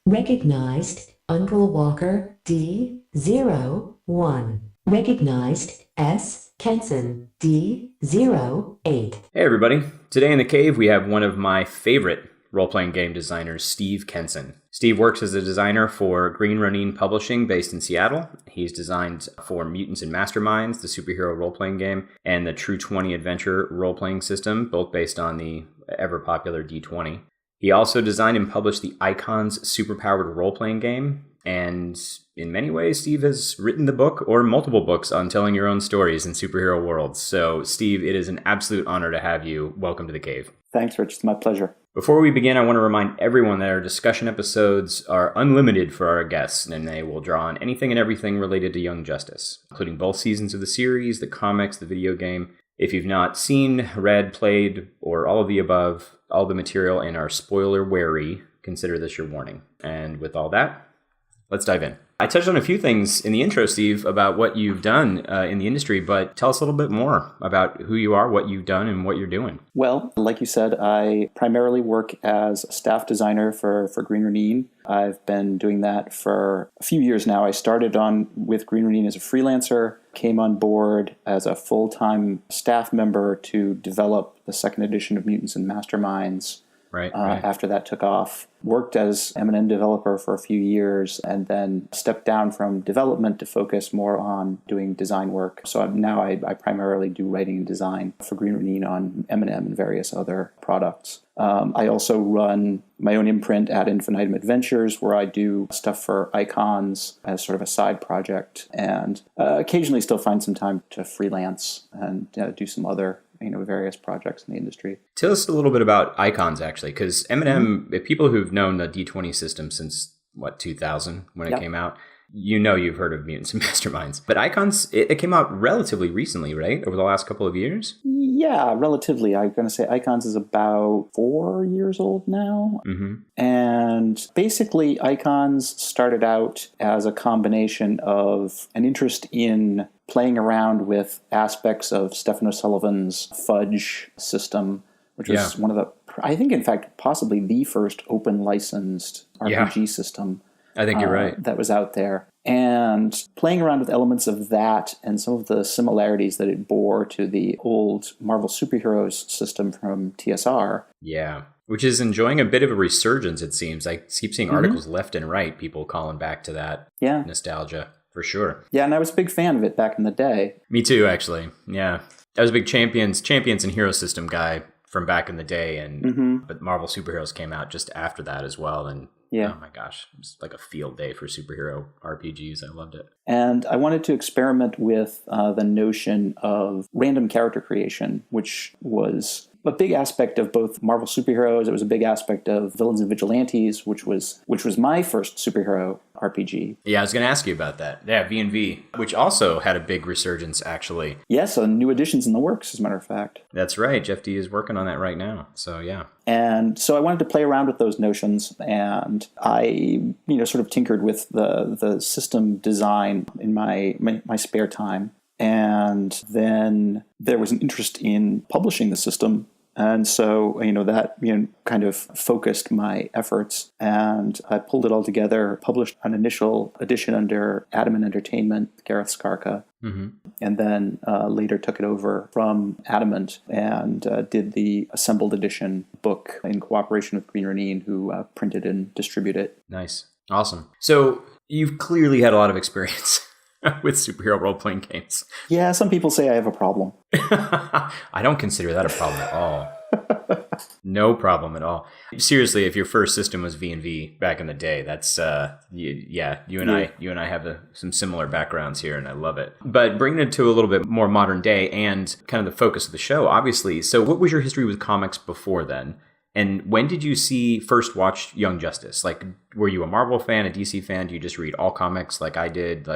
Recognized Uncle Walker D01. Recognized S. Kenson D08. Hey everybody, today in the cave we have one of my favorite role-playing game designers, Steve Kenson. Steve works as a designer for Green Ronin Publishing based in Seattle. He's designed for Mutants and Masterminds, the superhero role-playing game, and the True 20 Adventure role-playing system, both based on the ever-popular D20. He also designed and published the Icons superpowered role-playing game, and in many ways, Steve has written the book or multiple books on telling your own stories in superhero worlds. So, Steve, it is an absolute honor to have you. Welcome to the cave. Thanks, Rich. It's my pleasure. Before we begin, I want to remind everyone that our discussion episodes are unlimited for our guests, and they will draw on anything and everything related to Young Justice, including both seasons of the series, the comics, the video game. If you've not seen, read, played, or all of the above, all the material and are spoiler wary, consider this your warning. And with all that, let's dive in. I touched on a few things in the intro, Steve, about what you've done in the industry, but tell us a little bit more about who you are, what you've done, and what you're doing. Well, like you said, I primarily work as a staff designer for Green Ronin. I've been doing that for a few years now. I started on with Green Ronin as a freelancer, came on board as a full-time staff member to develop the second edition of Mutants and Masterminds. Right. After that took off, worked as M&M developer for a few years, and then stepped down from development to focus more on doing design work. So now I primarily do writing and design for Green Ronin on M&M and various other products. I also run my own imprint at Infinitum Adventures, where I do stuff for Icons as sort of a side project, and occasionally still find some time to freelance and do some other various projects in the industry. Tell us a little bit about Icons, actually, because M&M, people who've known the D20 system since, 2000, when it came out, you've heard of Mutants and Masterminds. But Icons, it came out relatively recently, right? Over the last couple of years? Yeah, relatively. I'm going to say Icons is about 4 years old now. Mm-hmm. And basically, Icons started out as a combination of an interest in playing around with aspects of Stephen O'Sullivan's Fudge system, which was one of the, I think, in fact, possibly the first open licensed RPG system. I think you're right. That was out there. And playing around with elements of that and some of the similarities that it bore to the old Marvel Superheroes system from TSR. Yeah, which is enjoying a bit of a resurgence, it seems. I keep seeing articles left and right, people calling back to that nostalgia. For sure. Yeah, and I was a big fan of it back in the day. Me too, actually. Yeah. I was a big Champions and Hero System guy from back in the day, and but Marvel Superheroes came out just after that as well, and oh my gosh, it was like a field day for superhero RPGs. I loved it. And I wanted to experiment with the notion of random character creation, which was a big aspect of both Marvel Superheroes. It was a big aspect of Villains and Vigilantes, which was my first superhero RPG. Yeah, I was going to ask you about that. Yeah, V&V, which also had a big resurgence, actually. Yes, new editions in the works, as a matter of fact. That's right. Jeff D is working on that right now. So, yeah. And so I wanted to play around with those notions, and I, sort of tinkered with the system design in my spare time. And then there was an interest in publishing the system. And so, that, kind of focused my efforts, and I pulled it all together, published an initial edition under Adamant Entertainment, Gareth Skarka, and then later took it over from Adamant and did the assembled edition book in cooperation with Green Ronin, who printed and distributed it. Nice. Awesome. So you've clearly had a lot of experience with superhero role-playing games. Yeah, some people say I have a problem. I don't consider that a problem at all. No problem at all. Seriously, if your first system was V&V back in the day, that's you and I have some similar backgrounds here, and I love it. But bringing it to a little bit more modern day and kind of the focus of the show, obviously. So, what was your history with comics before then? And when did you first watch Young Justice? Like, were you a Marvel fan, a DC fan? Do you just read all comics like I did?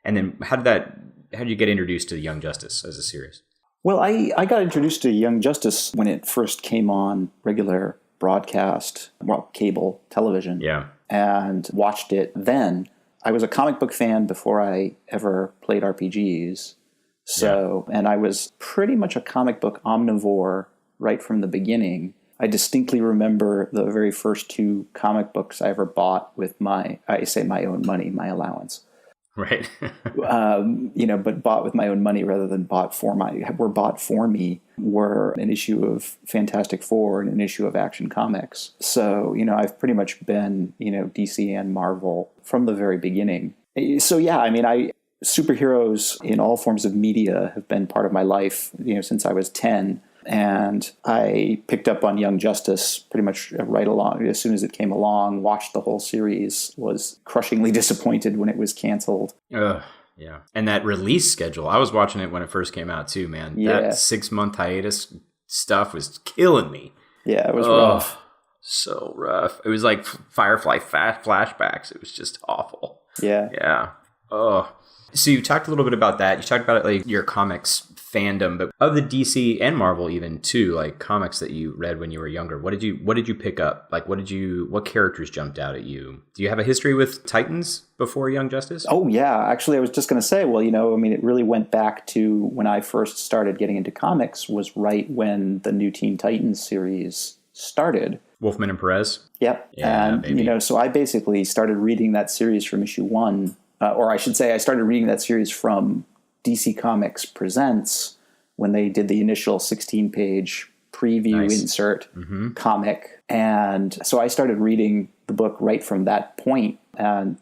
And then how did you get introduced to Young Justice as a series? Well, I got introduced to Young Justice when it first came on regular broadcast, cable television. Yeah. And watched it then. I was a comic book fan before I ever played RPGs. So, and I was pretty much a comic book omnivore right from the beginning. I distinctly remember the very first 2 comic books I ever bought with my own money, my allowance. Right. But bought with my own money rather than bought for me were an issue of Fantastic Four and an issue of Action Comics. So, I've pretty much been, DC and Marvel from the very beginning. So, yeah, superheroes in all forms of media have been part of my life, since I was 10. And I picked up on Young Justice pretty much right along as soon as it came along, watched the whole series, was crushingly disappointed when it was canceled. Yeah. And that release schedule, I was watching it when it first came out too, man. Yeah. That 6-month hiatus stuff was killing me. Yeah, it was rough. So rough. It was like Firefly flashbacks. It was just awful. Yeah. Yeah. Oh. So you talked a little bit about that. You talked about like your comics fandom, but of the DC and Marvel even too, like comics that you read when you were younger, what did you pick up? Like what characters jumped out at you? Do you have a history with Titans before Young Justice? Oh yeah, actually I was just going to say, well, it really went back to when I first started getting into comics was right when the new Teen Titans series started. Wolfman and Perez? Yep. Yeah, and baby. so I basically started reading that series from issue 1. Or I should say I started reading that series from DC Comics Presents when they did the initial 16-page preview insert comic. And so I started reading the book right from that point and,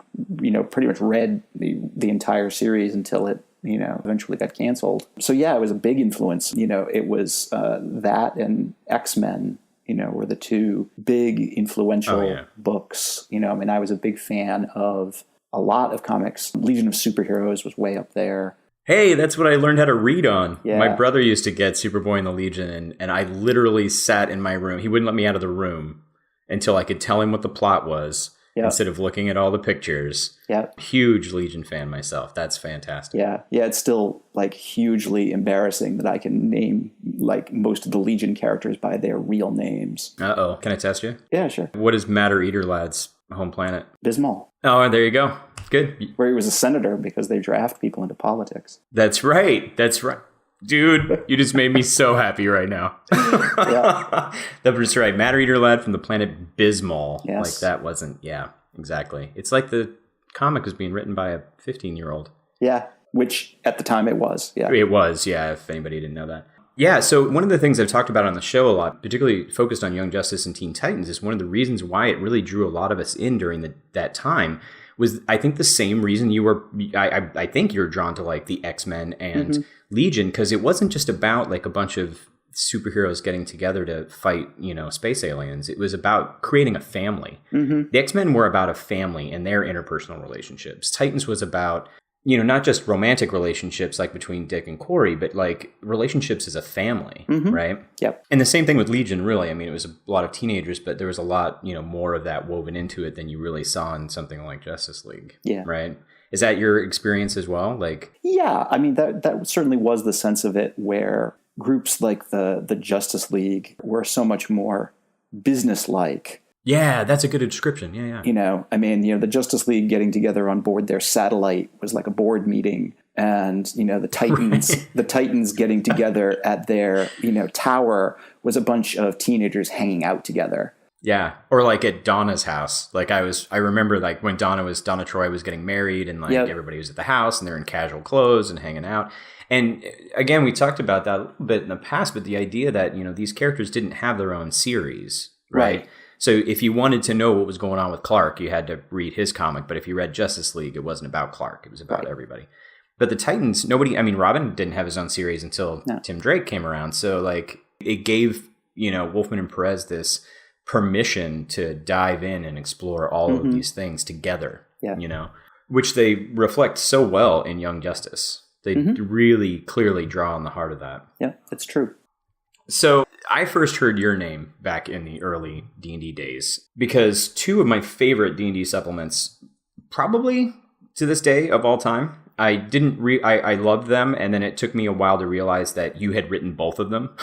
pretty much read the entire series until it, eventually got canceled. So yeah, it was a big influence. It was that and X-Men, were the 2 big influential books. I was a big fan of a lot of comics. Legion of Superheroes was way up there. Hey, that's what I learned how to read on. Yeah. My brother used to get Superboy and the Legion, and I literally sat in my room. He wouldn't let me out of the room until I could tell him what the plot was instead of looking at all the pictures. Yeah. Huge Legion fan myself. That's fantastic. Yeah. Yeah, it's still like hugely embarrassing that I can name like most of the Legion characters by their real names. Uh-oh. Can I test you? Yeah, sure. What is Matter Eater Lad's home planet? Bismol. Oh, there you go. Good. Where he was a senator because they draft people into politics. That's right. Dude, you just made me so happy right now. Yeah. That's right. Matter Eater Lad from the planet Bismol. Yes. Like that wasn't, yeah, exactly. It's like the comic was being written by a 15-year-old. Yeah, which at the time it was. Yeah. It was, yeah, if anybody didn't know that. Yeah, so one of the things I've talked about on the show a lot, particularly focused on Young Justice and Teen Titans, is one of the reasons why it really drew a lot of us in during that time was, I think, the same reason you were, I think you're drawn to like the X-Men and Legion, because it wasn't just about like a bunch of superheroes getting together to fight, space aliens. It was about creating a family. The X-Men were about a family and their interpersonal relationships. Titans was about, not just romantic relationships like between Dick and Corey, but like relationships as a family, right? Yep. And the same thing with Legion, really. I mean, it was a lot of teenagers, but there was a lot, more of that woven into it than you really saw in something like Justice League. Yeah. Right? Is that your experience as well? Like, yeah, I mean, that certainly was the sense of it, where groups like the Justice League were so much more business-like. Yeah, that's a good description. Yeah. The Justice League getting together on board their satellite was like a board meeting. And, the Titans, the Titans getting together at their, tower was a bunch of teenagers hanging out together. Yeah. Or like at Donna's house. Like I remember like when Donna Troy was getting married and like everybody was at the house and they're in casual clothes and hanging out. And again, we talked about that a little bit in the past, but the idea that, these characters didn't have their own series, right? So if you wanted to know what was going on with Clark, you had to read his comic. But if you read Justice League, it wasn't about Clark. It was about everybody. But the Titans, Robin didn't have his own series until Tim Drake came around. So like it gave, Wolfman and Perez this permission to dive in and explore all of these things together, which they reflect so well in Young Justice. They really clearly draw on the heart of that. Yeah, it's true. So I first heard your name back in the early D&D days because 2 of my favorite D&D supplements, probably to this day of all time, I loved them, and then it took me a while to realize that you had written both of them.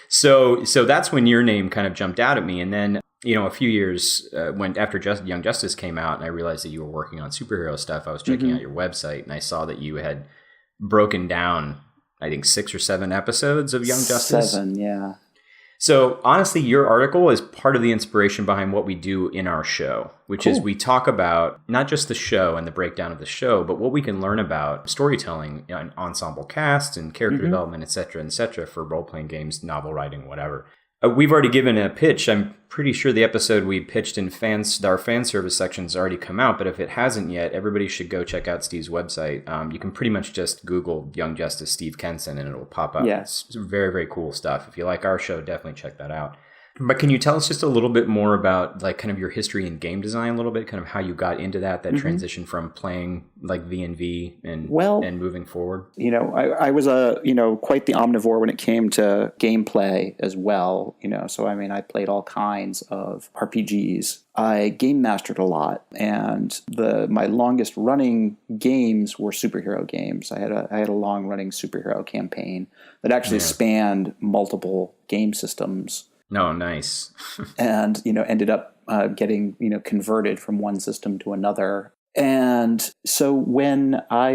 So that's when your name kind of jumped out at me, and then a few years after Young Justice came out, and I realized that you were working on superhero stuff. I was checking out your website, and I saw that you had broken down, I think 6 or 7 episodes of Young Justice. 7, yeah. So honestly, your article is part of the inspiration behind what we do in our show, which is we talk about not just the show and the breakdown of the show, but what we can learn about storytelling and ensemble cast and character development, et cetera, for role-playing games, novel writing, whatever. We've already given a pitch. I'm pretty sure the episode we pitched in our fan service section's already come out, but if it hasn't yet, everybody should go check out Steve's website. You can pretty much just Google Young Justice Steve Kenson and it'll pop up. Yeah. It's very, very cool stuff. If you like our show, definitely check that out. But can you tell us just a little bit more about like kind of your history in game design a little bit, kind of how you got into that transition from playing like V&V and moving forward? I was quite the omnivore when it came to gameplay as well, so I mean, I played all kinds of RPGs. I game mastered a lot, and my longest running games were superhero games. I had a long running superhero campaign that actually spanned multiple game systems. No, nice. And, ended up getting, converted from one system to another. And so when I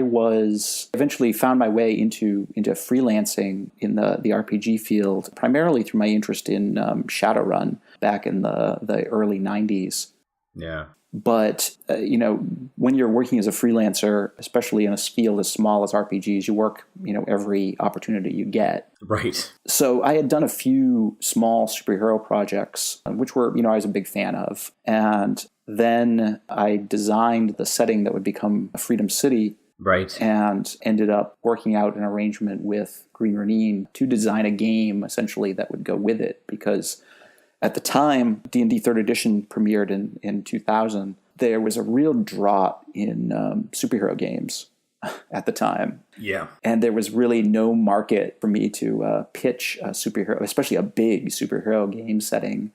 eventually found my way into freelancing in the RPG field, primarily through my interest in Shadowrun back in the early 90s. Yeah. But, when you're working as a freelancer, especially in a field as small as RPGs, you work, every opportunity you get. Right. So I had done a few small superhero projects, which were, I was a big fan of. And then I designed the setting that would become Freedom City. Right. And ended up working out an arrangement with Green Ronin to design a game, essentially, that would go with it. Because at the time, D&D 3rd edition premiered in 2000. There was a real drop in superhero games at the time. Yeah. And there was really no market for me to pitch a superhero, especially a big superhero game setting,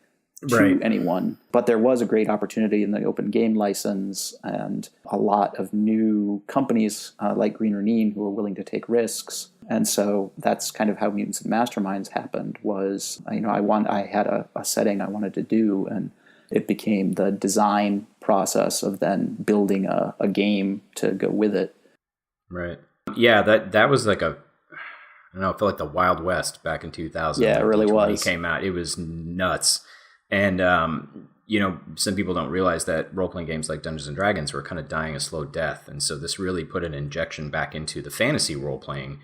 to anyone. But there was a great opportunity in the open game license, and a lot of new companies like Green Ronin who were willing to take risks. And so that's kind of how Mutants and Masterminds happened. Was I had a setting I wanted to do, and it became the design process of then building a game to go with it. Right. Yeah, that was like I felt like the Wild West back in 2000. Yeah, it really was. When it came out, it was nuts. And some people don't realize that role-playing games like Dungeons and Dragons were kind of dying a slow death, and so this really put an injection back into the fantasy role-playing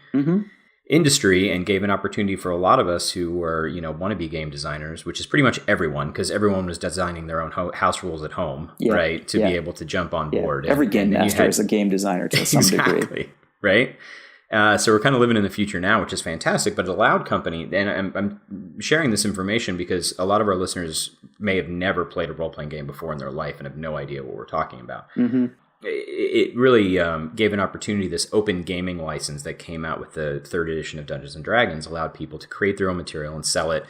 industry and gave an opportunity for a lot of us who were wannabe game designers, which is pretty much everyone, because everyone was designing their own house rules at home, right? To be able to jump on board. Every game master is a game designer to some degree, right? So we're kind of living in the future now, which is fantastic, but it allowed company, and I'm sharing this information because a lot of our listeners may have never played a role-playing game before in their life and have no idea what we're talking about. It really gave an opportunity. This open gaming license that came out with the 3rd edition of Dungeons and Dragons allowed people to create their own material and sell it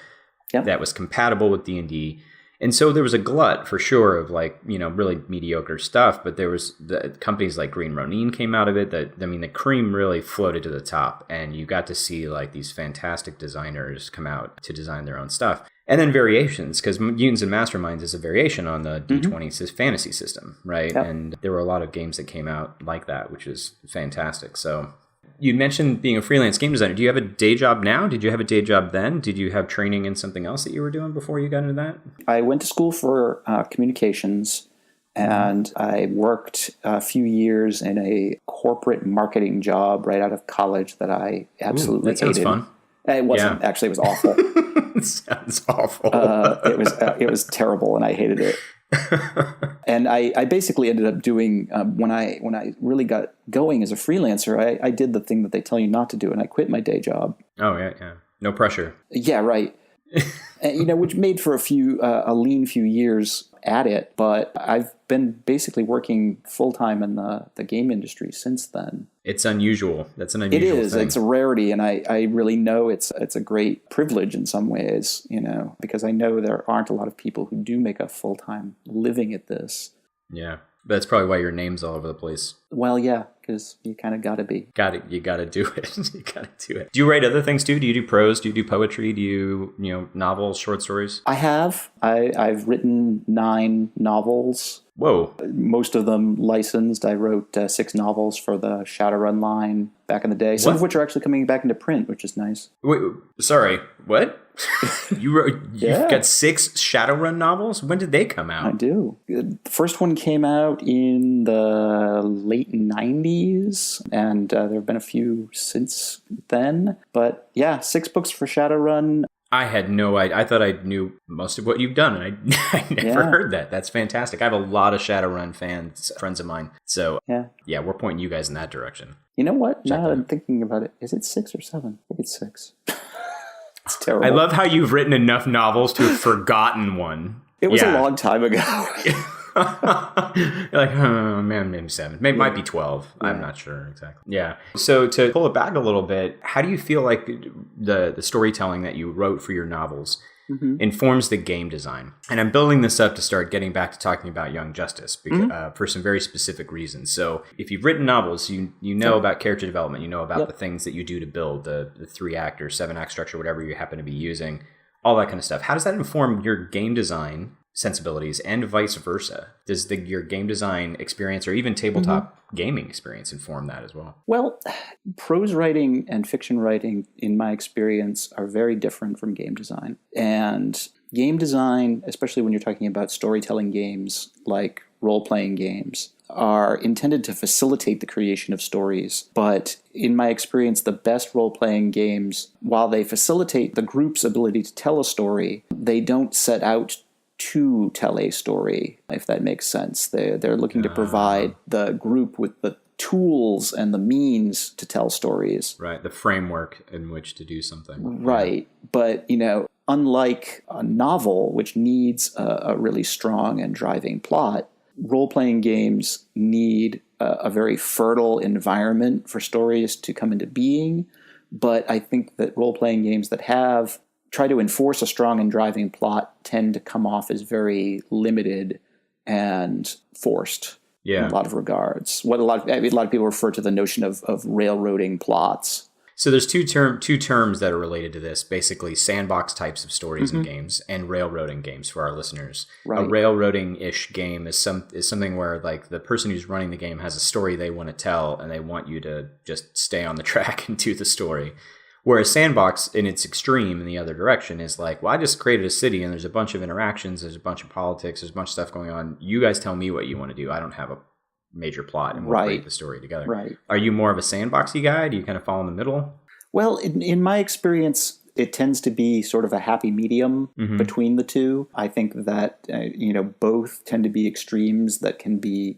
that was compatible with D&D. And so there was a glut for sure of really mediocre stuff, but there was the companies like Green Ronin came out of it. The cream really floated to the top, and you got to see like these fantastic designers come out to design their own stuff. And then variations, because Mutants and Masterminds is a variation on the D20 fantasy system, right? Yep. And there were a lot of games that came out like that, which is fantastic. So you mentioned being a freelance game designer. Do you have a day job now? Did you have a day job then? Did you have training in something else that you were doing before you got into that? I went to school for communications, and I worked a few years in a corporate marketing job right out of college that I absolutely hated. That sounds fun. It wasn't. Actually, it was awful. It sounds awful. It was terrible, and I hated it. And I basically ended up doing when I really got going as a freelancer, I did the thing that they tell you not to do, and I quit my day job. Oh yeah, no pressure. Yeah, right. And, which made for a lean few years at it, but I've been basically working full time in the game industry since then. It's unusual. That's an unusual It is. thing. It's a rarity, and I really know it's a great privilege in some ways, because I know there aren't a lot of people who do make a full time living at this. Yeah. That's probably why your name's all over the place. Well, yeah, because you kind of got to be. You got to do it. You got to do it. Do you write other things too? Do you do prose? Do you do poetry? Do you, novels, short stories? I have. I've written 9 novels. Whoa. Most of them licensed. I wrote 6 novels for the Shadowrun line back in the day, some of which are actually coming back into print, which is nice. Wait, sorry, what? You've Yeah. got 6 Shadowrun novels? When did they come I out? do. The first one came out in the late 90s, and there have been a few since then. But yeah, 6 books for Shadowrun. I had no idea. I thought I knew most of what you've done, and I never heard that. That's fantastic. I have a lot of Shadowrun friends of mine. So Yeah. we're pointing you guys in that direction. You know what? Check Now that that I'm out. thinking about it, is it 6 or 7? I think it's 6. It's terrible. I love how you've written enough novels to have forgotten one. It was a long time ago. You're like, oh, man, maybe 7. Maybe might be 12. I'm not sure exactly. Yeah. So to pull it back a little bit, how do you feel like the storytelling that you wrote for your novels informs the game design? And I'm building this up to start getting back to talking about Young Justice because, for some very specific reasons. So if you've written novels, you know about character development, you know about the things that you do to build the 3-act or 7-act structure, whatever you happen to be using, all that kind of stuff. How does that inform your game design sensibilities and vice versa? Does your game design experience or even tabletop gaming experience inform that as well? Well, prose writing and fiction writing, in my experience, are very different from game design. And game design, especially when you're talking about storytelling games like role-playing games, are intended to facilitate the creation of stories. But in my experience, the best role-playing games, while they facilitate the group's ability to tell a story, they don't set out to tell a story, if that makes sense. They're looking to provide the group with the tools and the means to tell stories. Right, the framework in which to do something. Right, but unlike a novel, which needs a really strong and driving plot, role-playing games need a very fertile environment for stories to come into being. But I think that role-playing games that try to enforce a strong and driving plot tend to come off as very limited and forced in a lot of regards. What a lot of people refer to the notion of railroading plots. So there's two terms that are related to this, basically sandbox types of stories and games and railroading games for our listeners. Right. A railroading-ish game is something where like the person who's running the game has a story they want to tell and they want you to just stay on the track and do the story. Whereas sandbox in its extreme in the other direction is like, well, I just created a city and there's a bunch of interactions, there's a bunch of politics, there's a bunch of stuff going on. You guys tell me what you want to do. I don't have a major plot and we'll create the story together. Right. Are you more of a sandboxy guy? Do you kind of fall in the middle? Well, in my experience, it tends to be sort of a happy medium between the two. I think that both tend to be extremes that can be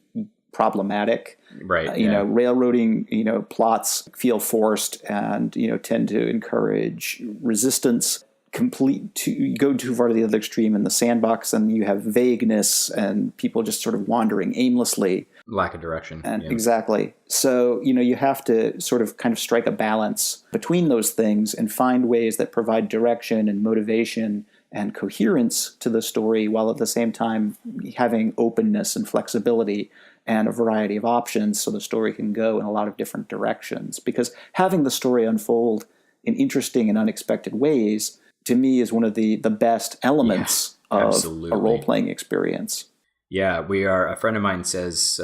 problematic. Right. Railroading, plots feel forced and, tend to encourage resistance. You go too far to the other extreme in the sandbox and you have vagueness and people just sort of wandering aimlessly. Lack of direction. And exactly. So, you have to sort of kind of strike a balance between those things and find ways that provide direction and motivation and coherence to the story while at the same time having openness and flexibility and a variety of options so the story can go in a lot of different directions. Because having the story unfold in interesting and unexpected ways, to me, is one of the best elements of a role-playing experience. Yeah, a friend of mine says,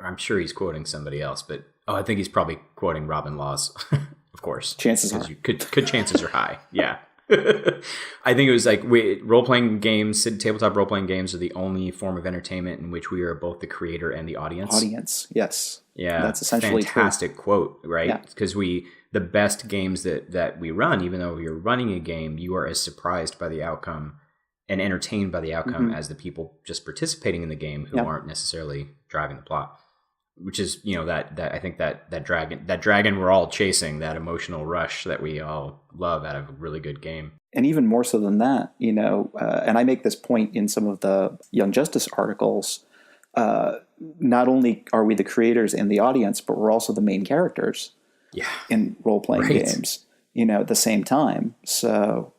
I'm sure he's quoting somebody else, but I think he's probably quoting Robin Laws, of course. Chances are. Good chances are high, yeah. I think it was like role-playing games, tabletop role-playing games are the only form of entertainment in which we are both the creator and the audience. Audience, yes. Yeah, that's essentially fantastic quote, right? Yeah. Because the best games that we run, even though you're running a game, you are as surprised by the outcome and entertained by the outcome as the people just participating in the game who aren't necessarily driving the plot. Which is, that I think that dragon we're all chasing, that emotional rush that we all love out of a really good game. And even more so than that, and I make this point in some of the Young Justice articles, not only are we the creators and the audience, but we're also the main characters in role-playing games, at the same time. So,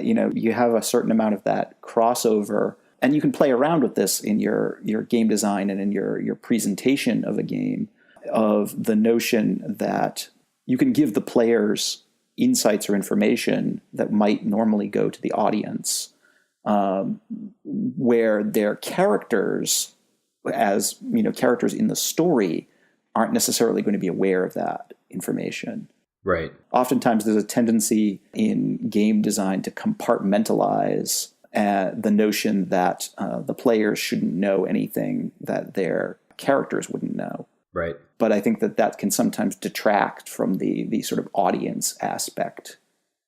you have a certain amount of that crossover. And you can play around with this in your game design and in your presentation of a game, of the notion that you can give the players insights or information that might normally go to the audience, where their characters, as characters in the story, aren't necessarily going to be aware of that information. Right. Oftentimes there's a tendency in game design to compartmentalize the notion that the players shouldn't know anything that their characters wouldn't know. Right. But I think that can sometimes detract from the sort of audience aspect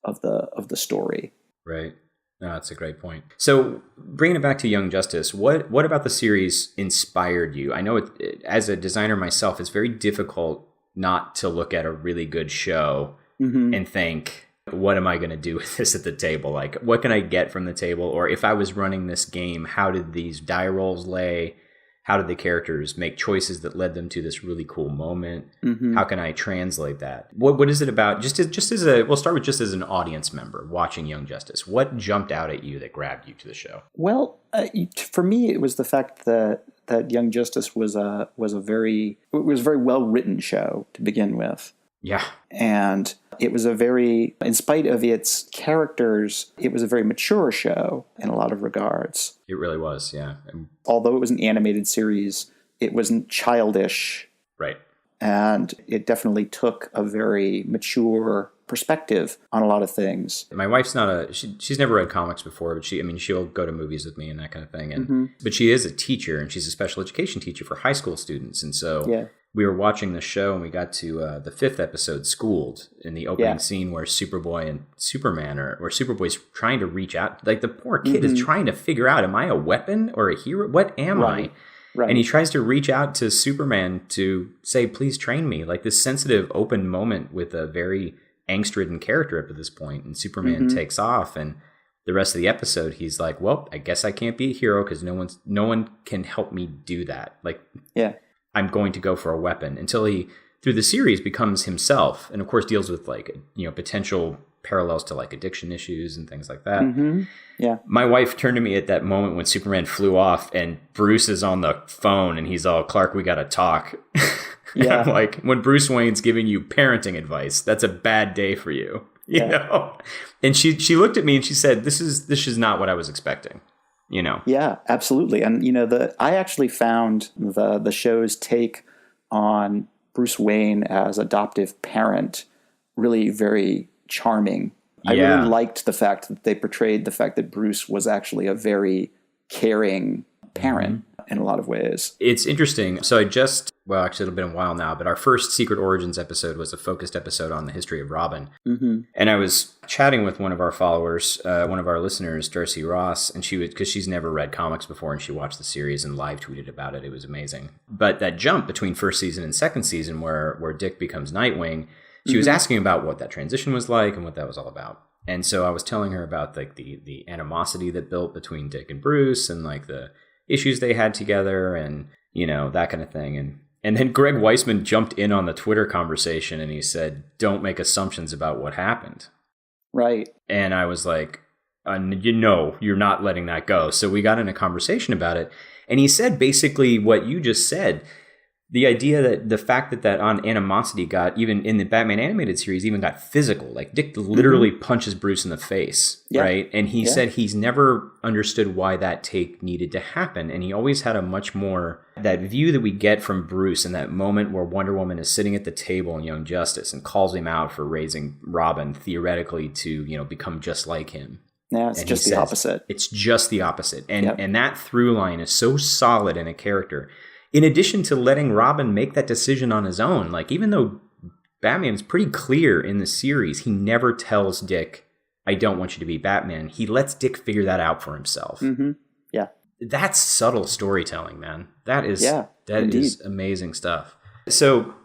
of the story. Right. No, that's a great point. So bringing it back to Young Justice, what about the series inspired you? I know as a designer myself, it's very difficult not to look at a really good show and think, what am I going to do with this at the table? Like, what can I get from the table? Or if I was running this game, how did these die rolls lay? How did the characters make choices that led them to this really cool moment? How can I translate that? What is it about? We'll start with just as an audience member watching Young Justice. What jumped out at you that grabbed you to the show? Well, for me, it was the fact that Young Justice was a very well written show to begin with. Yeah. And it was in spite of its characters, it was a very mature show in a lot of regards. It really was, yeah. Although it was an animated series, it wasn't childish. Right. And it definitely took a very mature perspective on a lot of things. My wife's she's never read comics before, but she'll go to movies with me and that kind of thing. But she is a teacher, and she's a special education teacher for high school students. And so we were watching the show, and we got to the 5th episode, Schooled, in the opening scene where Superboy and Superman where Superboy's trying to reach out. Like, the poor kid is trying to figure out, am I a weapon or a hero? What am I? Right. And he tries to reach out to Superman to say, please train me. Like, this sensitive, open moment with a very angst-ridden character up to this point, and Superman takes off, and the rest of the episode he's like, well, I guess I can't be a hero because no one can help me do that. Like, I'm going to go for a weapon, until he, through the series, becomes himself, and of course deals with, like, potential parallels to, like, addiction issues and things like that. My wife turned to me at that moment when Superman flew off and Bruce is on the phone and he's all, Clark, we gotta talk. I'm like, when Bruce Wayne's giving you parenting advice, that's a bad day for you. You know? And she looked at me and she said, this is not what I was expecting. Yeah, absolutely. And I actually found the show's take on Bruce Wayne as adoptive parent really very charming. I really liked the fact that they portrayed the fact that Bruce was actually a very caring parent in a lot of ways. It's interesting. So actually it'll been a while now, but our first Secret Origins episode was a focused episode on the history of Robin. And I was chatting with one of our followers, one of our listeners, Darcy Ross, and because she's never read comics before, and she watched the series and live tweeted about it. It was amazing. But that jump between first season and second season where Dick becomes Nightwing, she was asking about what that transition was like and what that was all about. And so I was telling her about, like, the animosity that built between Dick and Bruce, and, like, the issues they had together, and that kind of thing. And then Greg Weisman jumped in on the Twitter conversation, and he said, don't make assumptions about what happened. Right. And I was like, you're not letting that go. So we got in a conversation about it, and he said basically what you just said. The idea that the fact that on animosity got, even in the Batman animated series, even got physical. Like, Dick literally punches Bruce in the face, right? And he said he's never understood why that take needed to happen. And he always had a much more, that view that we get from Bruce in that moment where Wonder Woman is sitting at the table in Young Justice and calls him out for raising Robin theoretically to, become just like him. Yeah, it's just the opposite. It's just the opposite. And that through line is so solid in a character. In addition to letting Robin make that decision on his own, like, even though Batman's pretty clear in the series, he never tells Dick, I don't want you to be Batman. He lets Dick figure that out for himself. Yeah. That's subtle storytelling, man. That is amazing stuff. So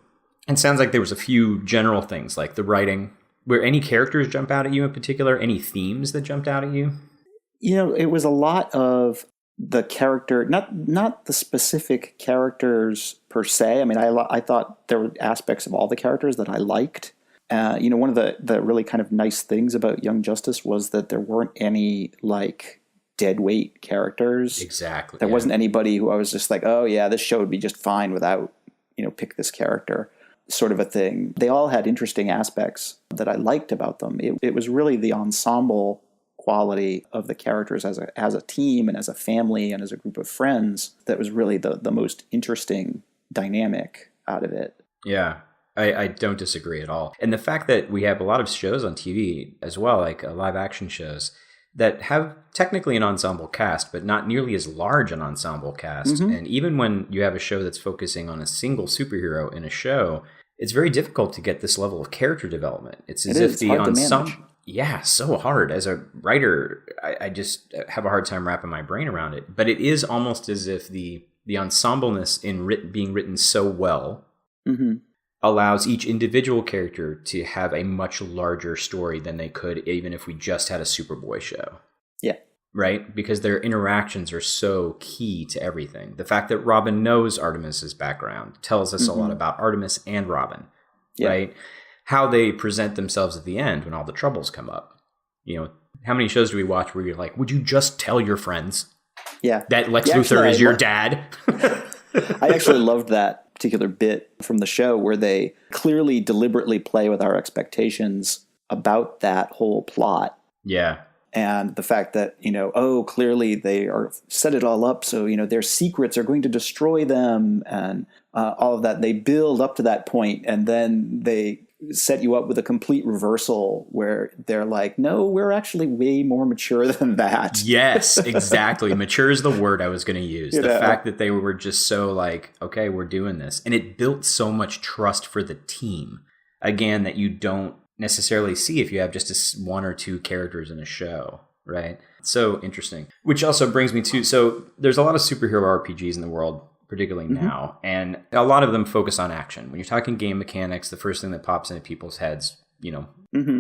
it sounds like there was a few general things, like the writing. Were any characters jump out at you in particular? Any themes that jumped out at you? It was a lot of the character, not the specific characters per se. I mean, I thought there were aspects of all the characters that I liked. One of the really kind of nice things about Young Justice was that there weren't any, like, deadweight characters. Exactly. There wasn't anybody who I was just like, oh yeah, this show would be just fine without, pick this character sort of a thing. They all had interesting aspects that I liked about them. It was really the ensemble quality of the characters as a team and as a family and as a group of friends that was really the most interesting dynamic out of it. Yeah. I don't disagree at all. And the fact that we have a lot of shows on TV as well, like live action shows, that have technically an ensemble cast, but not nearly as large an ensemble cast. And even when you have a show that's focusing on a single superhero in a show, it's very difficult to get this level of character development. It's as if the ensemble... Yeah, so hard. As a writer, I just have a hard time wrapping my brain around it. But it is almost as if the ensembleness in being written so well allows each individual character to have a much larger story than they could even if we just had a Superboy show. Yeah. Right? Because their interactions are so key to everything. The fact that Robin knows Artemis's background tells us a lot about Artemis and Robin, right? How they present themselves at the end when all the troubles come up. You know, how many shows do we watch where you're like, would you just tell your friends that Lex Luthor is your dad? I actually loved that particular bit from the show where they clearly deliberately play with our expectations about that whole plot. Yeah. And the fact that, you know, clearly they are set it all up so, you know, their secrets are going to destroy them and all of that. They build up to that point and then they set you up with a complete reversal where they're like, no, we're actually way more mature than that. Yes, exactly. Mature is the word I was going to use. The fact that they were just so like, okay, we're doing this. And it built so much trust for the team, again, that you don't necessarily see if you have just one or two characters in a show, right? So interesting. Which also brings me to, so there's a lot of superhero RPGs in the world, particularly now, and a lot of them focus on action. When you're talking game mechanics, the first thing that pops into people's heads, you know,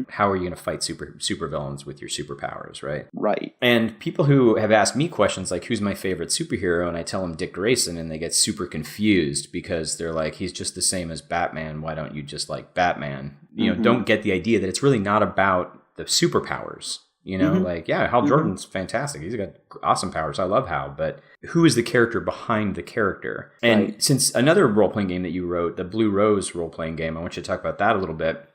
how are you going to fight super villains with your superpowers, right? Right. And people who have asked me questions like, who's my favorite superhero? And I tell them Dick Grayson, and they get super confused because they're like, he's just the same as Batman. Why don't you just like Batman? You know, don't get the idea that it's really not about the superpowers. You know, like, yeah, Hal Jordan's fantastic. He's got awesome powers. I love Hal. But who is the character behind the character? And since another role-playing game that you wrote, the Blue Rose role-playing game, I want you to talk about that a little bit,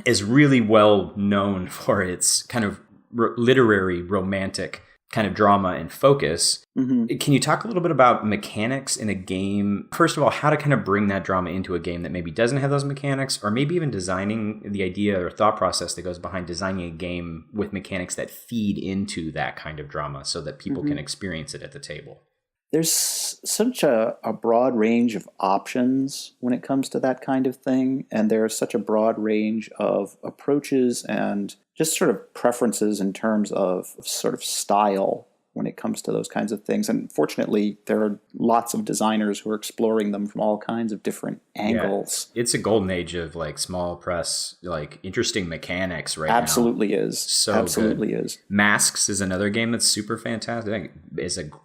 is really well known for its kind of literary, romantic kind of drama and focus. Can you talk a little bit about mechanics in a game? First of all, how to kind of bring that drama into a game that maybe doesn't have those mechanics, or maybe even designing the idea or thought process that goes behind designing a game with mechanics that feed into that kind of drama so that people can experience it at the table. There's such a broad range of options when it comes to that kind of thing, and there's such a broad range of approaches and just sort of preferences in terms of sort of style when it comes to those kinds of things. And fortunately, there are lots of designers who are exploring them from all kinds of different angles. Yeah. It's a golden age of like small press, like interesting mechanics right Absolutely now. Is. So Absolutely good. is. Masks is another game that's super fantastic.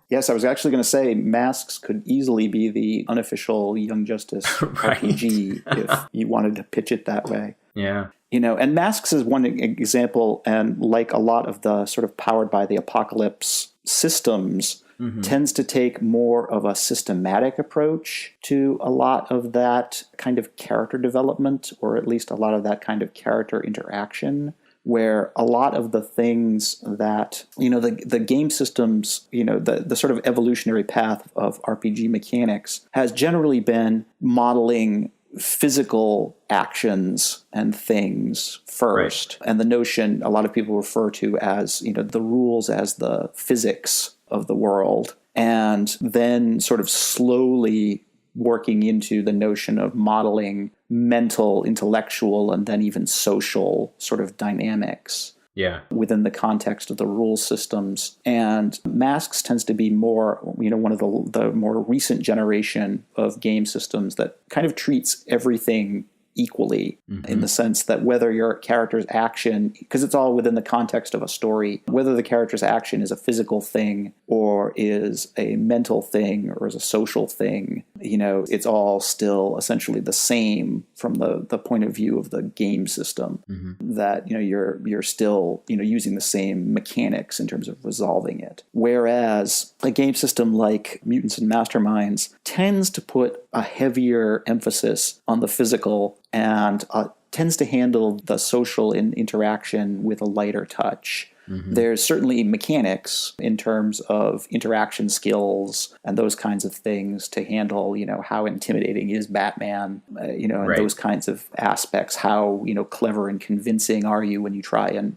Yes, I was actually going to say Masks could easily be the unofficial Young Justice RPG if you wanted to pitch it that way. Yeah. You know, and Masks is one example, and like a lot of the sort of powered by the apocalypse systems, tends to take more of a systematic approach to a lot of that kind of character development, or at least a lot of that kind of character interaction, where a lot of the things that, you know, the game systems, you know, the sort of evolutionary path of RPG mechanics has generally been modeling physical actions and things first. Right. And the notion a lot of people refer to as, you know, the rules as the physics of the world, and then sort of slowly working into the notion of modeling mental, intellectual, and then even social sort of dynamics. Yeah. Within the context of the rule systems. And Masks tends to be more, you know, one of the more recent generation of game systems that kind of treats everything equally, in the sense that whether your character's action, because it's all within the context of a story, whether the character's action is a physical thing or is a mental thing or is a social thing, you know, it's all still essentially the same from the point of view of the game system, that, you know, you're still, you know, using the same mechanics in terms of resolving it. Whereas a game system like Mutants and Masterminds tends to put a heavier emphasis on the physical and tends to handle the social interaction with a lighter touch. There's certainly mechanics in terms of interaction skills and those kinds of things to handle, how intimidating is Batman, and those kinds of aspects. How, clever and convincing are you when you try and,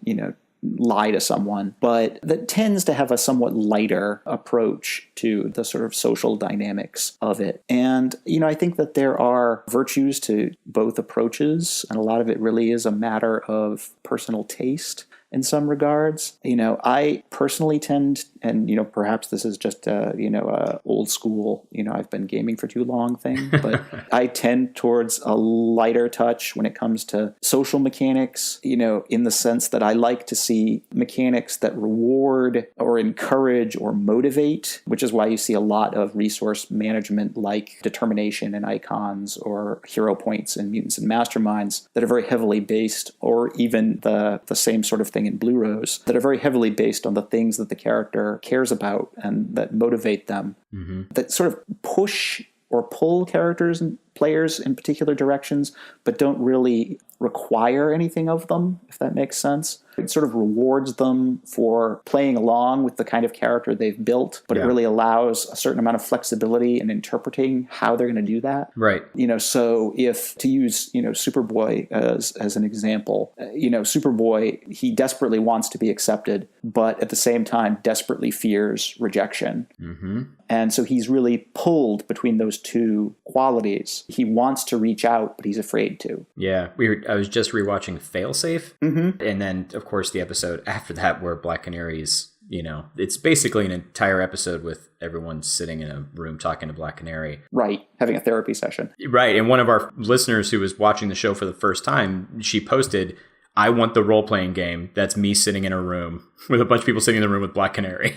lie to someone, but that tends to have a somewhat lighter approach to the sort of social dynamics of it. And, I think that there are virtues to both approaches, and a lot of it really is a matter of personal taste in some regards. I personally tend, and, perhaps this is just a old school, I've been gaming for too long thing, but I tend towards a lighter touch when it comes to social mechanics, in the sense that I like to see mechanics that reward or encourage or motivate, which is why you see a lot of resource management like determination in icons or hero points in mutants and masterminds that are very heavily based, or even the same sort of thing in Blue Rose, that are very heavily based on the things that the character cares about and that motivate them, that sort of push or pull characters and players in particular directions, but don't really require anything of them, if that makes sense. It sort of rewards them for playing along with the kind of character they've built, but it really allows a certain amount of flexibility in interpreting how they're going to do that. Right. So if, to use, Superboy as an example, Superboy, he desperately wants to be accepted, but at the same time desperately fears rejection. And so he's really pulled between those two qualities. He wants to reach out, but he's afraid to. Yeah. I was just rewatching Failsafe. And then, of course, the episode after that where Black Canary's, it's basically an entire episode with everyone sitting in a room talking to Black Canary. Right. Having a therapy session. Right. And one of our listeners who was watching the show for the first time, she posted, I want the role-playing game that's me sitting in a room with a bunch of people sitting in the room with Black Canary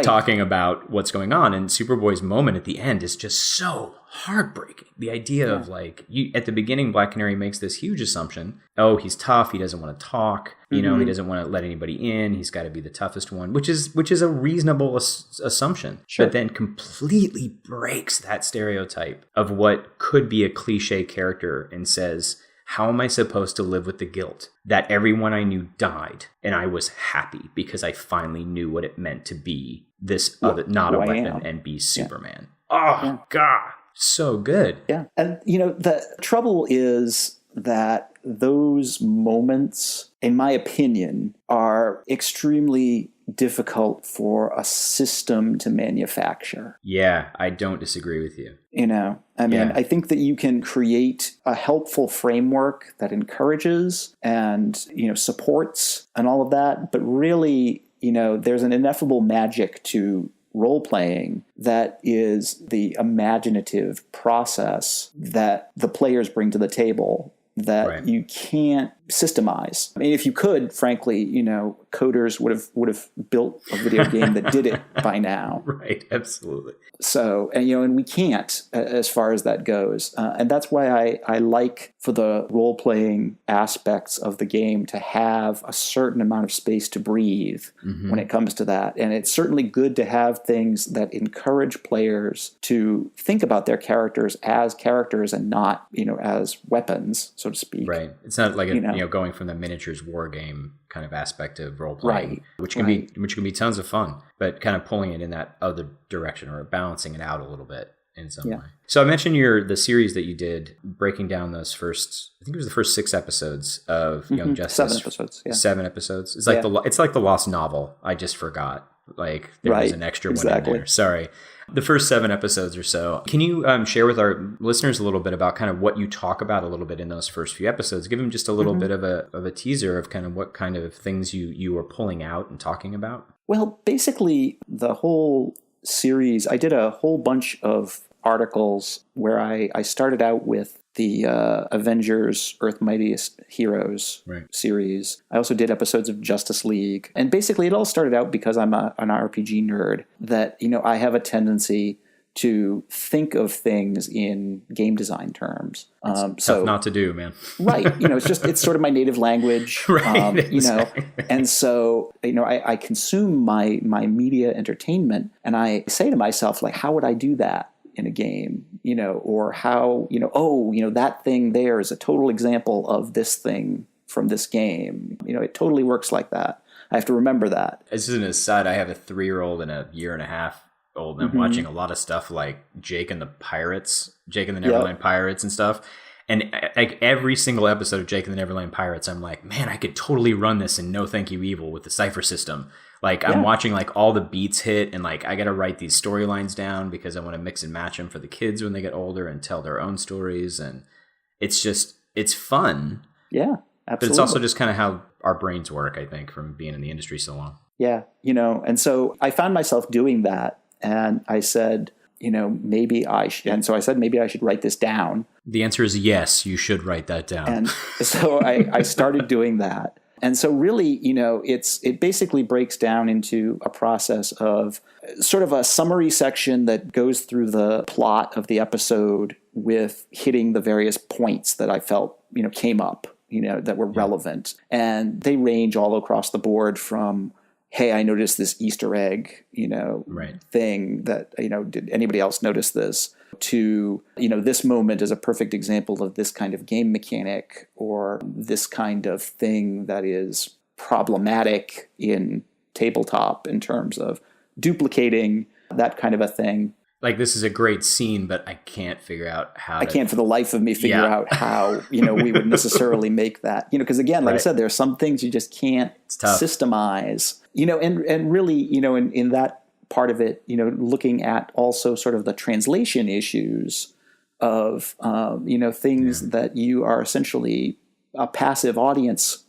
talking about what's going on. And Superboy's moment at the end is just so heartbreaking. The idea of at the beginning, Black Canary makes this huge assumption. Oh, he's tough. He doesn't want to talk. He doesn't want to let anybody in. He's got to be the toughest one, which is a reasonable assumption. Sure. But then completely breaks that stereotype of what could be a cliche character and says, how am I supposed to live with the guilt that everyone I knew died and I was happy because I finally knew what it meant to be this other, not a weapon, and be Superman? Oh, God. So good. Yeah. And, the trouble is that those moments, in my opinion, are extremely difficult for a system to manufacture. Yeah, I don't disagree with you. I think that you can create a helpful framework that encourages and, supports and all of that. But really, there's an ineffable magic to role-playing that is the imaginative process that the players bring to the table that you can't systemize. I mean, if you could, frankly, coders would have built a video game that did it by now. Right, absolutely. So, and we can't as far as that goes. And that's why I like for the role-playing aspects of the game to have a certain amount of space to breathe when it comes to that. And it's certainly good to have things that encourage players to think about their characters and not, as weapons, so to speak. Right. It's not like going from the miniatures war game kind of aspect of role playing, which can be tons of fun, but kind of pulling it in that other direction or balancing it out a little bit in some way. So I mentioned the series that you did, breaking down those first, I think it was the first 6 episodes of Young Justice. 7 episodes. Yeah. 7 episodes. It's like it's like the Lost Novel. I just forgot. Like there was an extra one in there. Sorry. The first 7 episodes or so. Can you share with our listeners a little bit about kind of what you talk about a little bit in those first few episodes? Give them just a little bit of a teaser of kind of what kind of things you are pulling out and talking about. Well, basically the whole series, I did a whole bunch of articles where I started out with the Avengers Earth Mightiest Heroes series. I also did episodes of Justice League. And basically it all started out because I'm an RPG nerd that, I have a tendency to think of things in game design terms. Tough not to do, man. Right. It's sort of my native language, Exactly. And so, I consume my media entertainment and I say to myself, like, how would I do that in a game, or how, that thing there is a total example of this thing from this game. It totally works like that. I have to remember that. As an aside, I have a 3-year-old and a 1.5-year-old, and I'm watching a lot of stuff like Jake and the Neverland Pirates and stuff. And like every single episode of Jake and the Neverland Pirates, I'm like, man, I could totally run this in No Thank You Evil with the cipher system. Like I'm watching like all the beats hit, and like I got to write these storylines down because I want to mix and match them for the kids when they get older and tell their own stories. And it's fun. Yeah, absolutely. But it's also just kind of how our brains work, I think, from being in the industry so long. Yeah, and so I found myself doing that, and I said, maybe I should. And so I said, maybe I should write this down. The answer is yes, you should write that down. And so I started doing that. And so really, it basically breaks down into a process of sort of a summary section that goes through the plot of the episode with hitting the various points that I felt, came up, that were relevant. And they range all across the board from, hey, I noticed this Easter egg, thing that, did anybody else notice this? To, this moment is a perfect example of this kind of game mechanic or this kind of thing that is problematic in tabletop in terms of duplicating that kind of a thing. Like, this is a great scene, but I can't figure out how I can't for the life of me figure out how, we would necessarily make that, because again, like I said, there are some things you just can't systemize, and really, in that part of it, looking at also sort of the translation issues of, things that you are essentially a passive audience,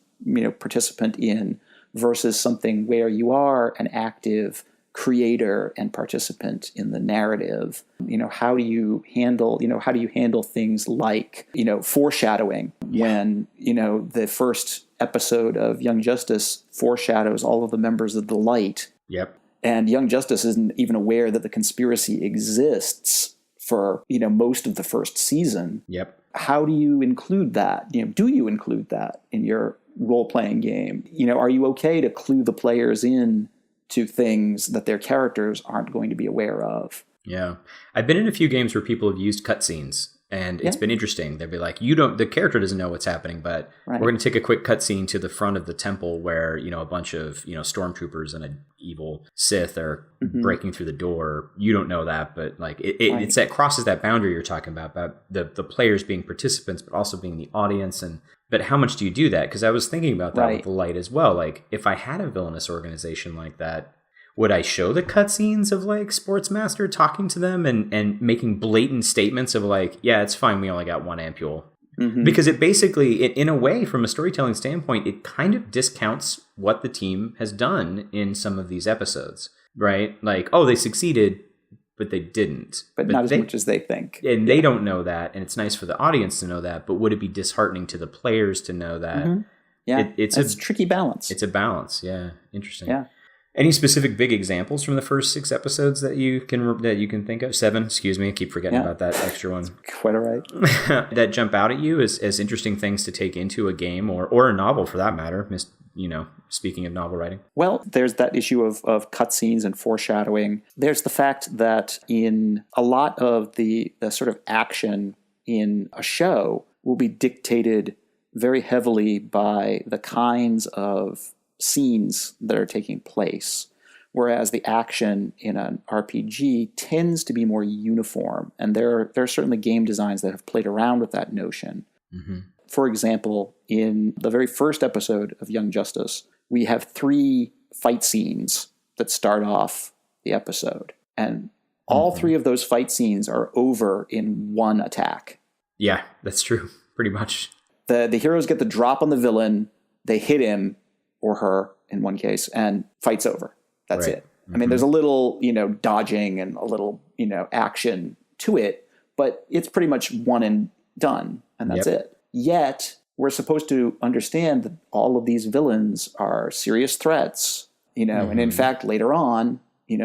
participant in versus something where you are an active creator and participant in the narrative. How do you handle things like, foreshadowing when, the first episode of Young Justice foreshadows all of the members of the Light. Yep. And Young Justice isn't even aware that the conspiracy exists for, most of the first season. Yep. How do you include that? Do you include that in your role-playing game? Are you okay to clue the players in to things that their characters aren't going to be aware of? Yeah. I've been in a few games where people have used cutscenes. And it's been interesting. They'll be like, the character doesn't know what's happening, but we're going to take a quick cutscene to the front of the temple where, a bunch of, stormtroopers and an evil Sith are breaking through the door. You don't know that, but like it's that crosses that boundary you're talking about the players being participants, but also being the audience. But how much do you do that? Because I was thinking about that with the Light as well. Like if I had a villainous organization like that, would I show the cutscenes of like Sportsmaster talking to them and making blatant statements of like, yeah, it's fine, we only got one ampule? Because it basically, in a way, from a storytelling standpoint, it kind of discounts what the team has done in some of these episodes, right? Like, oh, they succeeded, but they didn't. But not as much as they think. And they don't know that, and it's nice for the audience to know that, but would it be disheartening to the players to know that? Yeah, it's a tricky balance. It's a balance, yeah. Interesting. Yeah. Any specific big examples from the first 6 episodes that you can think of? 7, excuse me. I keep forgetting about that extra one. Quite all right. That jump out at you as interesting things to take into a game or a novel for that matter. Speaking of novel writing. Well, there's that issue of cutscenes and foreshadowing. There's the fact that in a lot of the sort of action in a show will be dictated very heavily by the kinds of scenes that are taking place, whereas the action in an RPG tends to be more uniform. And there are certainly game designs that have played around with that notion. For example, in the very first episode of Young Justice, we have 3 fight scenes that start off the episode. And all 3 of those fight scenes are over in one attack. Yeah, that's true. Pretty much. The heroes get the drop on the villain, they hit him, or her in one case, and fight's over. That's it. I mean, there's a little, dodging and a little, action to it, but it's pretty much one and done, and that's it. Yet, we're supposed to understand that all of these villains are serious threats, and in fact, later on,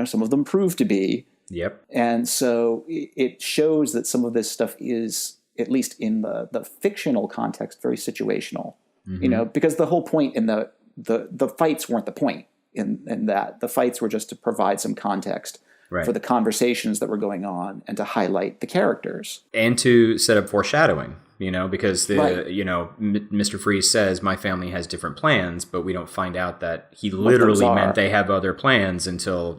some of them prove to be. Yep. And so it shows that some of this stuff is, at least in the fictional context, very situational, because the whole point in the fights weren't the point in that. The fights were just to provide some context for the conversations that were going on and to highlight the characters. And to set up foreshadowing, because Right. Mr. Freeze says my family has different plans, but we don't find out that he those literally are. meant they have other plans until,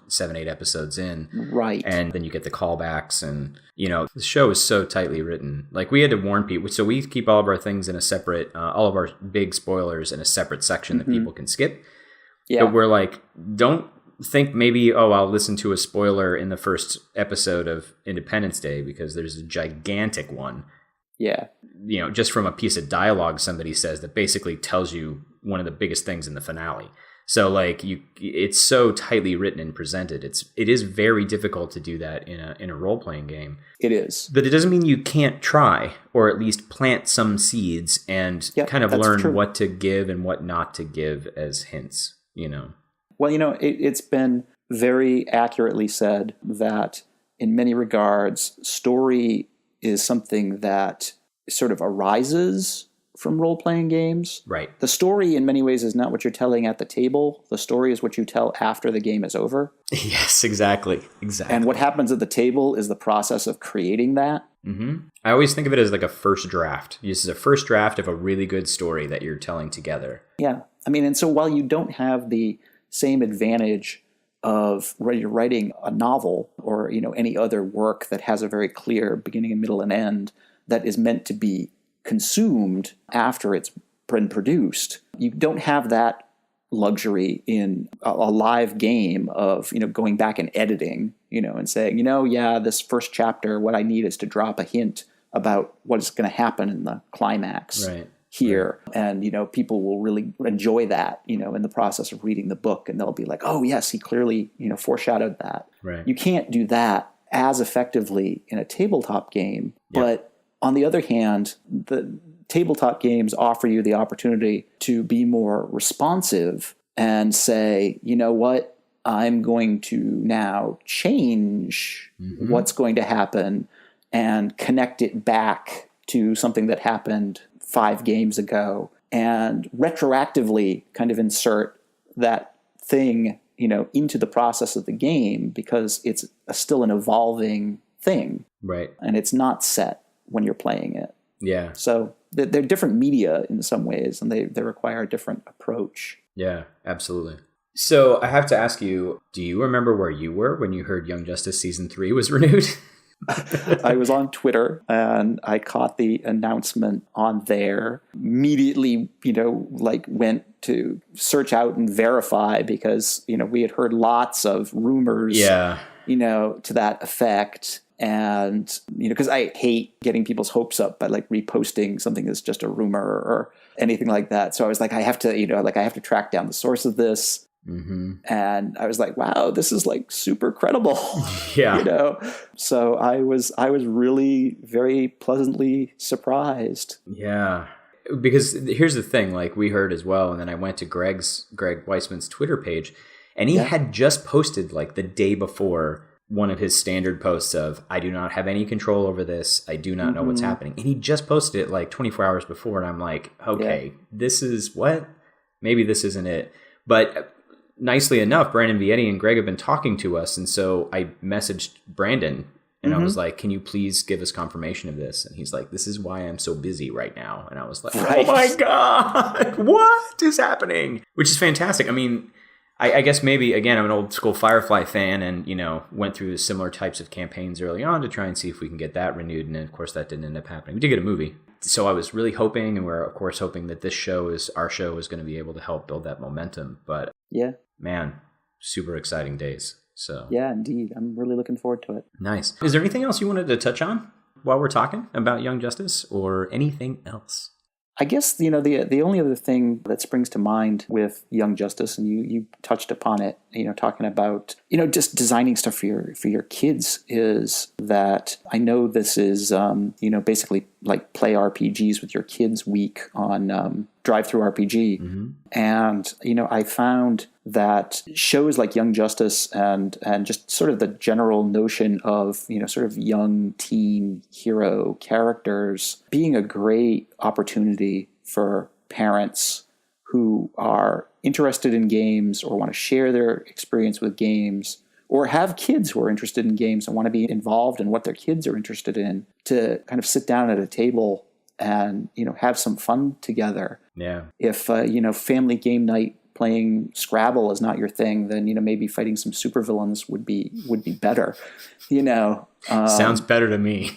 7, 8 episodes in. Right. And then you get the callbacks and, the show is so tightly written. Like we had to warn people. So we keep all of our things in a separate, all of our big spoilers in a separate section that people can skip. Yeah. But we're like, don't think maybe, I'll listen to a spoiler in the first episode of Independence Day because there's a gigantic one. Yeah. Just from a piece of dialogue somebody says that basically tells you one of the biggest things in the finale. So like it's so tightly written and presented. It is very difficult to do that in a role-playing game. It is. But it doesn't mean you can't try, or at least plant some seeds and kind of learn true. what to give and what not to give as hints, Well, it's been very accurately said that in many regards, story is something that sort of arises from role-playing games. Right. The story in many ways is not what you're telling at the table. The story is what you tell after the game is over. Yes, exactly. And what happens at the table is the process of creating that. Mm-hmm. I always think of it as like a first draft. This is a first draft of a really good story that you're telling together. Yeah. I mean, and so while you don't have the same advantage of where you're writing a novel or, any other work that has a very clear beginning and middle and end that is meant to be consumed after it's been produced, you don't have that luxury in a live game of, going back and editing, and saying, this first chapter, what I need is to drop a hint about what's going to happen in the climax. Right. Here. And, people will really enjoy that, in the process of reading the book. And they'll be like, oh, yes, he clearly, foreshadowed that. Right. You can't do that as effectively in a tabletop game. Yep. But on the other hand, the tabletop games offer you the opportunity to be more responsive and say, you know what, I'm going to now change what's going to happen and connect it back to something that happened 5 games ago and retroactively kind of insert that thing, into the process of the game because it's still an evolving thing. Right. And it's not set when you're playing it. Yeah. So they're different media in some ways and they require a different approach. Yeah, absolutely. So I have to ask you, do you remember where you were when you heard Young Justice Season 3 was renewed? I was on Twitter and I caught the announcement on there. Immediately, went to search out and verify because, we had heard lots of rumors, to that effect. And, because I hate getting people's hopes up by reposting something that's just a rumor or anything like that. So I was like, I have to track down the source of this. Mm-hmm. And I was like, wow, this is super credible. Yeah. So I was really very pleasantly surprised. Yeah. Because here's the thing, we heard as well. And then I went to Greg Weissman's Twitter page and he had just posted the day before one of his standard posts of, I do not have any control over this. I do not know what's happening. And he just posted it 24 hours before. And I'm like, okay, this is what? Maybe this isn't it. But nicely enough, Brandon Vietti and Greg have been talking to us. And so I messaged Brandon and I was like, can you please give us confirmation of this? And he's like, this is why I'm so busy right now. And I was like, oh my God, what is happening? Which is fantastic. I mean, I guess maybe, again, I'm an old school Firefly fan and, went through similar types of campaigns early on to try and see if we can get that renewed. And then, of course, that didn't end up happening. We did get a movie. So I was really hoping, and we're, of course, hoping that our show is going to be able to help build that momentum. But, man, super exciting days. So yeah, indeed. I'm really looking forward to it. Nice. Is there anything else you wanted to touch on while we're talking about Young Justice or anything else? I guess, the only other thing that springs to mind with Young Justice, and you touched upon it, talking about, just designing stuff for your kids, is that I know this is, basically play RPGs with your kids week on Drive-Thru RPG. Mm-hmm. And, I found that shows like Young Justice and just sort of the general notion of, sort of young teen hero characters being a great opportunity for parents who are interested in games or want to share their experience with games or have kids who are interested in games and want to be involved in what their kids are interested in, to kind of sit down at a table and, have some fun together. Yeah. If, family game night playing Scrabble is not your thing, then, maybe fighting some supervillains would be better, Sounds better to me.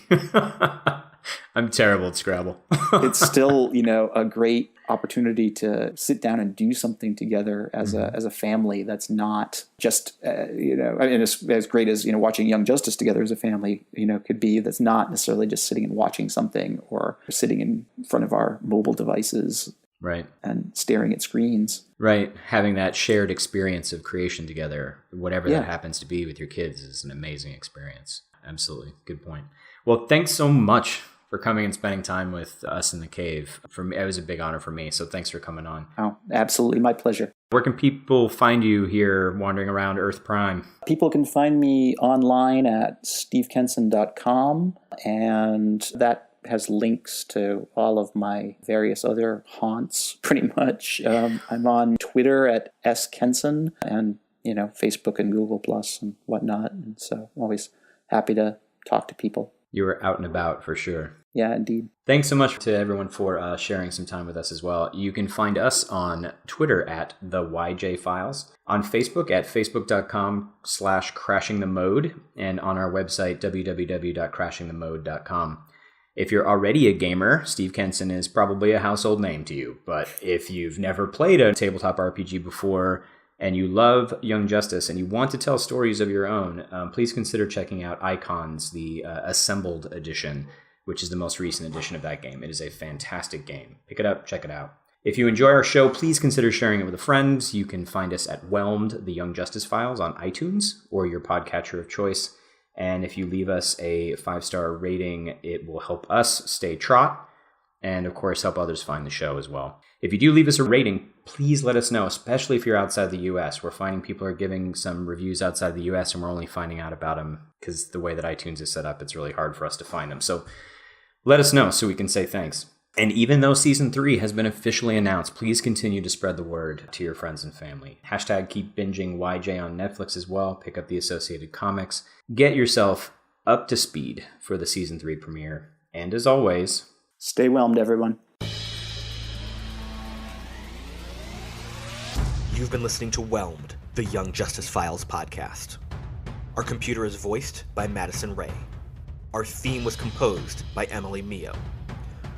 I'm terrible at Scrabble. It's still, a great opportunity to sit down and do something together as a family. That's not just, as great as, watching Young Justice together as a family, could be. That's not necessarily just sitting and watching something or sitting in front of our mobile devices. Right. And staring at screens. Right. Having that shared experience of creation together, whatever that happens to be with your kids, is an amazing experience. Absolutely. Good point. Well, thanks so much for coming and spending time with us in the cave. For me, it was a big honor for me. So thanks for coming on. Oh, absolutely. My pleasure. Where can people find you here wandering around Earth Prime? People can find me online at stevekenson.com, and that has links to all of my various other haunts, pretty much. I'm on Twitter at skenson, and Facebook and Google Plus and whatnot. And so I'm always happy to talk to people. You were out and about for sure. Yeah, indeed. Thanks so much to everyone for sharing some time with us as well. You can find us on Twitter at the YJ Files, on Facebook at facebook.com/crashingthemode, and on our website www.crashingthemode.com. If you're already a gamer, Steve Kenson is probably a household name to you. But if you've never played a tabletop RPG before and you love Young Justice and you want to tell stories of your own, please consider checking out Icons, the Assembled Edition, which is the most recent edition of that game. It is a fantastic game. Pick it up, check it out. If you enjoy our show, please consider sharing it with a friend. You can find us at Whelmed, the Young Justice Files on iTunes or your podcatcher of choice. And if you leave us a 5-star rating, it will help us stay trot and, of course, help others find the show as well. If you do leave us a rating, please let us know, especially if you're outside the U.S. We're finding people are giving some reviews outside the U.S., and we're only finding out about them because the way that iTunes is set up, it's really hard for us to find them. So let us know so we can say thanks. And even though Season 3 has been officially announced, please continue to spread the word to your friends and family. Hashtag keep binging YJ on Netflix as well. Pick up the associated comics. Get yourself up to speed for the Season 3 premiere. And as always, stay whelmed, everyone. You've been listening to Whelmed, the Young Justice Files podcast. Our computer is voiced by Madison Ray. Our theme was composed by Emily Mio.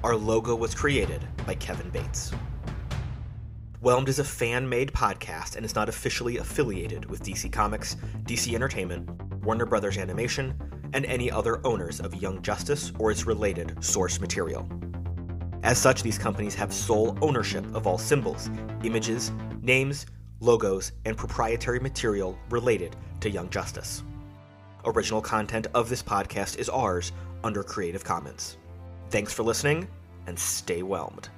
Our logo was created by Kevin Bates. Whelmed is a fan-made podcast and is not officially affiliated with DC Comics, DC Entertainment, Warner Brothers Animation, and any other owners of Young Justice or its related source material. As such, these companies have sole ownership of all symbols, images, names, logos, and proprietary material related to Young Justice. Original content of this podcast is ours under Creative Commons. Thanks for listening, and stay whelmed.